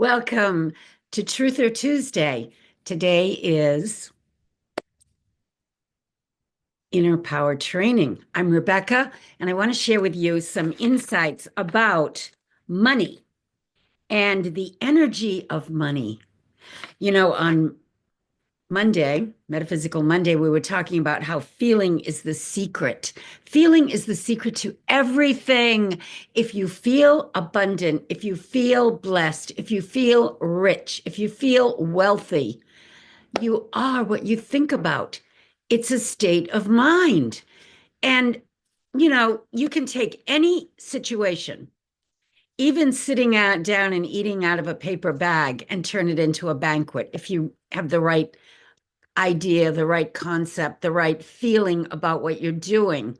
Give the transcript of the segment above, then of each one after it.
Welcome to Truth or Tuesday. Today is Inner Power Training. I'm Rebecca, and I want to share with you some insights about money and the energy of money. On Monday, Metaphysical Monday, we were talking about how feeling is the secret. Feeling is the secret to everything. If you feel abundant, if you feel blessed, if you feel rich, if you feel wealthy, you are what you think about. It's a state of mind. And, you can take any situation, even sitting down and eating out of a paper bag, and turn it into a banquet if you have the right idea, the right concept, the right feeling about what you're doing.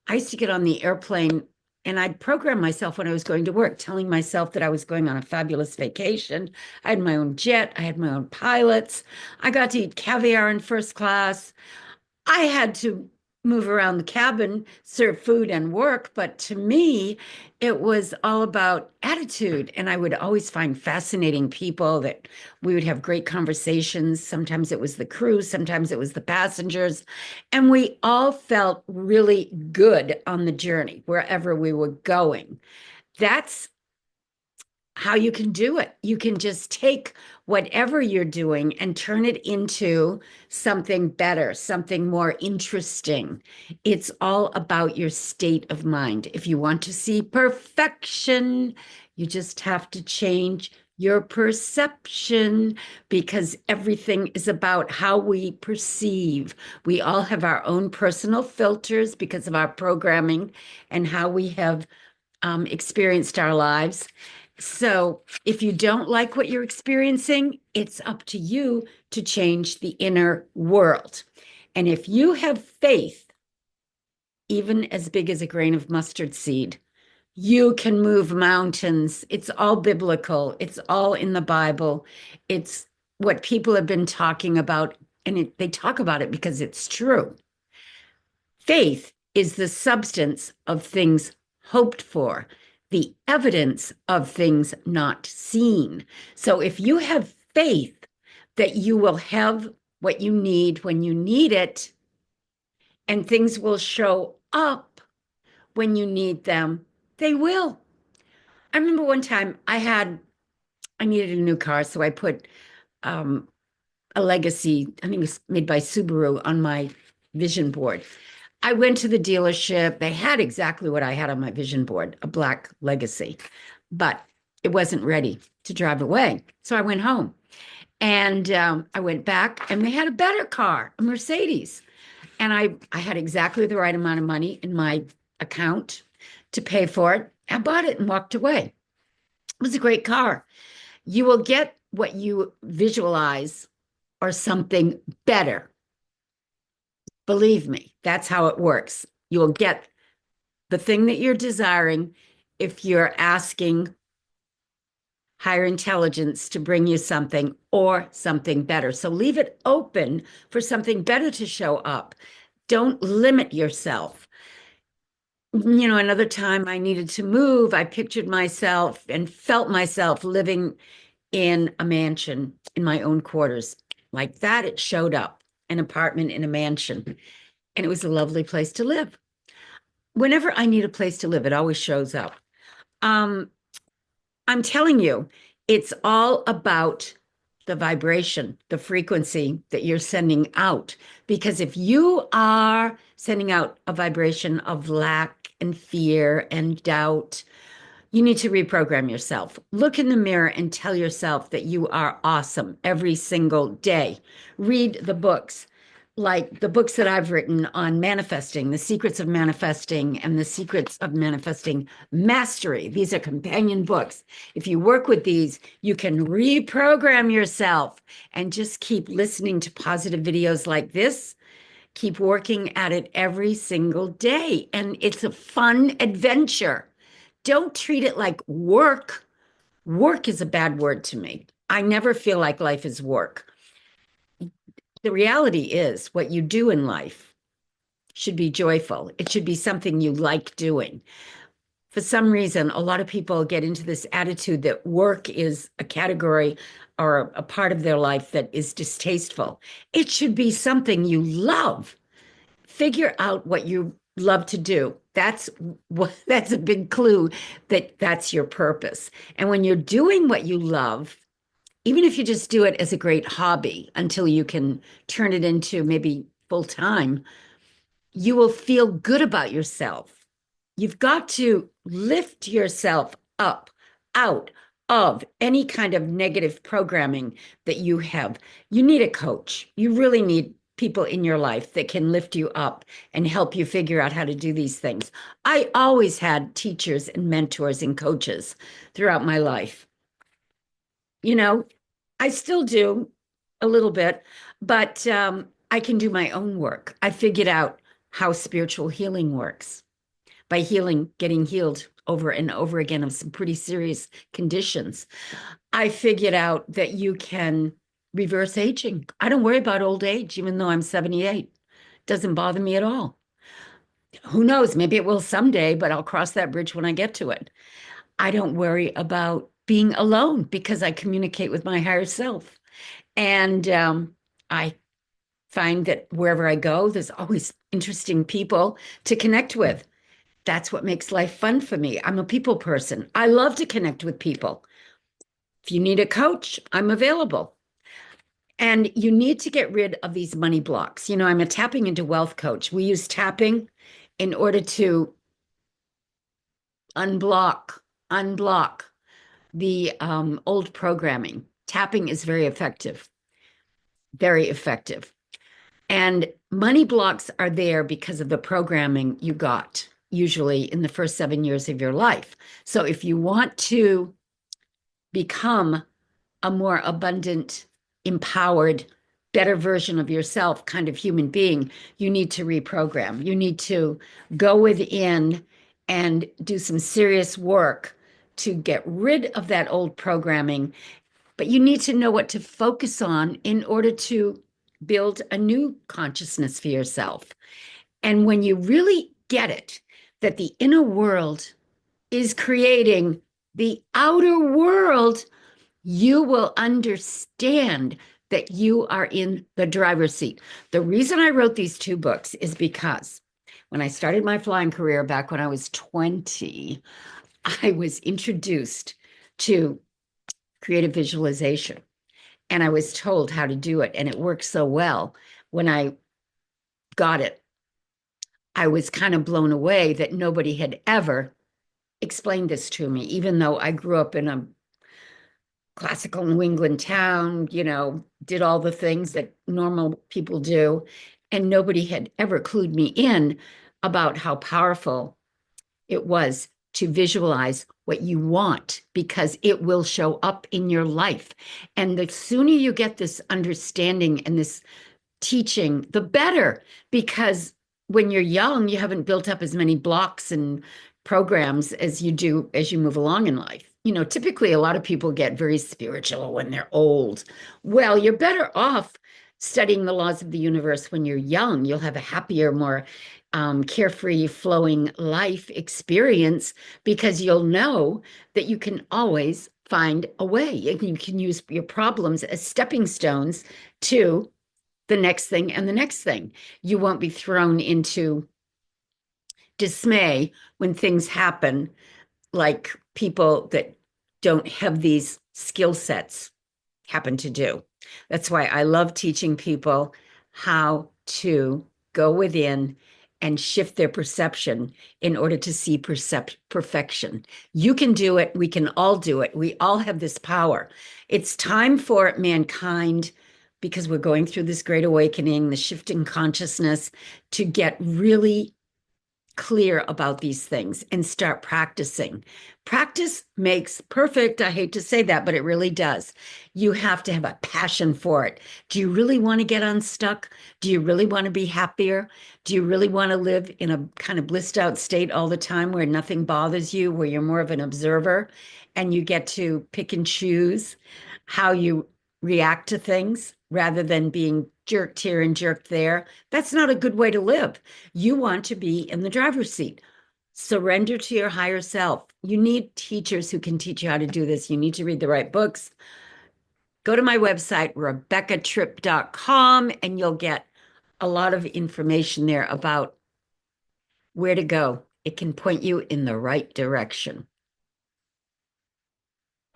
I used to get on the airplane and I'd program myself when I was going to work, telling myself that I was going on a fabulous vacation. I had my own jet, I had my own pilots. I got to eat caviar in first class. I had to move around the cabin, serve food and work, but to me, it was all about attitude. And I would always find fascinating people that we would have great conversations. Sometimes it was the crew, sometimes it was the passengers. And we all felt really good on the journey, wherever we were going. That's how you can do it. You can just take whatever you're doing and turn it into something better, something more interesting. It's all about your state of mind. If you want to see perfection, you just have to change your perception because everything is about how we perceive. We all have our own personal filters because of our programming and how we have experienced our lives. So if you don't like what you're experiencing, it's up to you to change the inner world. And if you have faith, even as big as a grain of mustard seed, you can move mountains. It's all biblical. It's all in the Bible. It's what people have been talking about, and they talk about it because it's true. Faith is the substance of things hoped for, the evidence of things not seen. So if you have faith that you will have what you need when you need it, and things will show up when you need them, they will. I remember one time I needed a new car, so I put um, a Legacy, I think it was made by Subaru, on my vision board. I went to the dealership. They had exactly what I had on my vision board, a black Legacy, but it wasn't ready to drive away. So I went home and I went back and they had a better car, a Mercedes. And I had exactly the right amount of money in my account to pay for it. I bought it and walked away. It was a great car. You will get what you visualize or something better. Believe me, that's how it works. You'll get the thing that you're desiring if you're asking higher intelligence to bring you something or something better. So leave it open for something better to show up. Don't limit yourself. Another time I needed to move, I pictured myself and felt myself living in a mansion in my own quarters. Like that, it showed up, an apartment in a mansion. And it was a lovely place to live. Whenever I need a place to live, it always shows up. Um, I'm telling you, it's all about the vibration, the frequency that you're sending out. Because if you are sending out a vibration of lack and fear and doubt, you need to reprogram yourself. Look in the mirror and tell yourself that you are awesome every single day. Read the books, like the books that I've written on manifesting, The Secrets of Manifesting and The Secrets of Manifesting Mastery. These are companion books. If you work with these, you can reprogram yourself and just keep listening to positive videos like this. Keep working at it every single day. And it's a fun adventure. Don't treat it like work. Work is a bad word to me. I never feel like life is work. The reality is what you do in life should be joyful. It should be something you like doing. for some reason, a lot of people get into this attitude that work is a category or a part of their life that is distasteful. It should be something you love. Figure out what you love to do. That's a big clue that that's your purpose. And when you're doing what you love, even if you just do it as a great hobby until you can turn it into maybe full time, you will feel good about yourself. You've got to lift yourself up out of any kind of negative programming that you have. You need a coach. You really need people in your life that can lift you up and help you figure out how to do these things. I always had teachers and mentors and coaches throughout my life. You know, I still do a little bit, but I can do my own work. I figured out how spiritual healing works by healing, getting healed over and over again of some pretty serious conditions. I figured out that you can reverse aging. I don't worry about old age, even though I'm 78. Doesn't bother me at all. Who knows? Maybe it will someday, but I'll cross that bridge when I get to it. I don't worry about being alone because I communicate with my higher self. And I find that wherever I go, there's always interesting people to connect with. That's what makes life fun for me. I'm a people person. I love to connect with people. If you need a coach, I'm available. And you need to get rid of these money blocks. I'm a tapping into wealth coach. We use tapping in order to unblock the old programming. Tapping is very effective, very effective. And money blocks are there because of the programming you got, usually in the first 7 years of your life. So if you want to become a more abundant, empowered, better version of yourself kind of human being, you need to reprogram. You need to go within and do some serious work to get rid of that old programming. But you need to know what to focus on in order to build a new consciousness for yourself. And when you really get it, that the inner world is creating the outer world, you will understand that you are in the driver's seat. The reason I wrote these two books is because when I started my flying career back when I was 20, I was introduced to creative visualization and I was told how to do it. And it worked so well. When I got it, I was kind of blown away that nobody had ever explained this to me, even though I grew up in a classical New England town, did all the things that normal people do. And nobody had ever clued me in about how powerful it was to visualize what you want because it will show up in your life. And the sooner you get this understanding and this teaching, the better, because when you're young, you haven't built up as many blocks and programs as you do as you move along in life. Typically a lot of people get very spiritual when they're old. Well, you're better off studying the laws of the universe when you're young. You'll have a happier, more carefree, flowing life experience because you'll know that you can always find a way. You can use your problems as stepping stones to the next thing and the next thing. You won't be thrown into dismay when things happen, like people that don't have these skill sets happen to do. That's why I love teaching people how to go within and shift their perception in order to see perfection. You can do it. We can all do it. We all have this power. It's time for mankind, because we're going through this great awakening, the shifting consciousness, to get really clear about these things and start practicing. Practice makes perfect. I hate to say that, but it really does. You have to have a passion for it. Do you really want to get unstuck? Do you really want to be happier? Do you really want to live in a kind of blissed out state all the time where nothing bothers you, where you're more of an observer and you get to pick and choose how you react to things rather than being jerked here and jerked there? That's not a good way to live. You want to be in the driver's seat. Surrender to your higher self. You need teachers who can teach you how to do this. You need to read the right books. Go to my website, rebeccatripp.com, and you'll get a lot of information there about where to go. It can point you in the right direction.